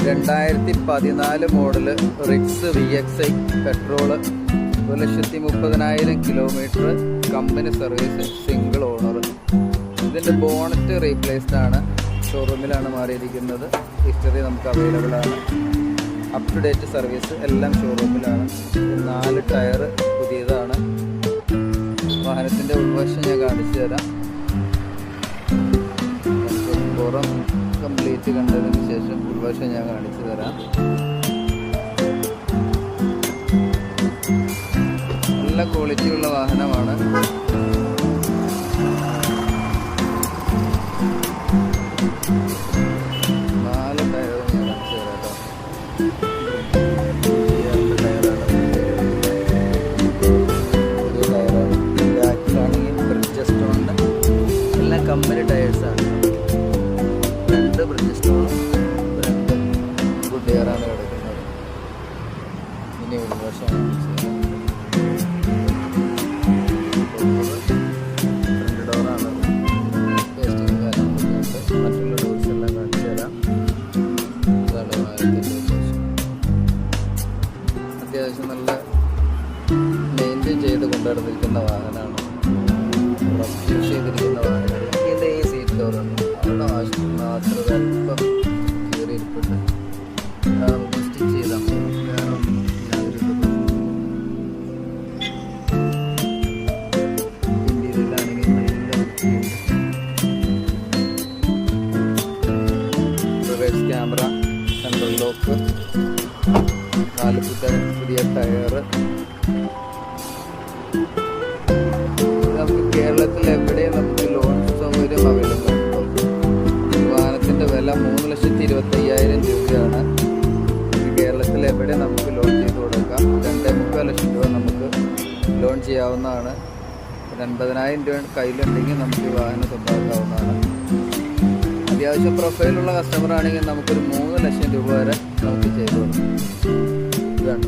2014 model Ritz VXI petrol 1,30,000 kilometre company service single owner. ഇതിൻ്റെ bonnet replaced ആണ്, ഷോറൂമിലാണ് മാറിയിരിക്കുന്നത്. ഹിസ്റ്ററി നമുക്ക് അവൈലബിൾ ആണ്. അപ് ടു ഡേറ്റ് സർവീസ് എല്ലാം ഷോറൂമിലാണ്. 4 ടയർ പുതിയതാണ്. വാഹനത്തിൻ്റെ ഉൾവശം ഞാൻ കാണിച്ചു തരാം. പുറം കംപ്ലീറ്റ് കണ്ടതിന് ശേഷം ഉൾവശം ഞാൻ കാണിച്ചു തരാം. നല്ല ക്വാളിറ്റിയുള്ള വാഹനമാണ്. കമ്പനി ടയേഴ്സാണ്. 2 ബ്രിഡ്ജസ്റ്റോണും 2 ഗുഡ് എയറാണ് കിടക്കുന്നത്. ഇനി ഉൾവശമാണ് ഫ്രണ്ട് ഡോറാണ്. പേസ്റ്റിംഗ് കാര്യങ്ങളൊക്കെ ഉണ്ട്. മറ്റുള്ള ഡോർസ് എല്ലാം കാണിച്ചു തരാം. ഇതാണ് വാഹനത്തിൻ്റെ ഉൾവശം. അത്യാവശ്യം നല്ല മെയിൻറ്റെയിൻ ചെയ്ത് കൊണ്ടുനടന്നിരിക്കുന്ന വാഹനമാണ്. യൂസ് ചെയ്തിരിക്കുന്ന വാഹനമാണ്. ഈ സീറ്റ് ഡോറുണ്ട്, അവിടെ മാത്രം അല്പം കയറിയിരിപ്പുണ്ട്. നമുക്ക് സ്റ്റിച്ച് ചെയ്താൽ വേറെ ഇന്ത്യയിലാണെങ്കിൽ നല്ല വൃത്തിയുണ്ട്. റിവേഴ്സ് ക്യാമറ, സെൻട്രൽ ലോക്ക്, 4 പുതിയ ടയർ. നമുക്ക് കേരളത്തിൽ എവിടെയും നമുക്ക് ലോൺ സൗകര്യം അവൈലബിൾ ആണ്. വാഹനത്തിൻ്റെ വില 3,25,000 രൂപയാണ്. കേരളത്തിൽ എവിടെ നമുക്ക് ലോൺ ചെയ്ത് കൊടുക്കാം. 2.25 ലക്ഷം രൂപ നമുക്ക് ലോൺ ചെയ്യാവുന്നതാണ്. 80,000 രൂപ കയ്യിലുണ്ടെങ്കിൽ നമുക്ക് ഈ വാഹനം സ്വന്തമാക്കാവുന്നതാണ്. അത്യാവശ്യം പ്രൊഫൈലുള്ള കസ്റ്റമർ ആണെങ്കിൽ നമുക്കൊരു 3 ലക്ഷം രൂപ വരെ നമുക്ക് ചെയ്തു കൊടുക്കാം. ഇതാണ്.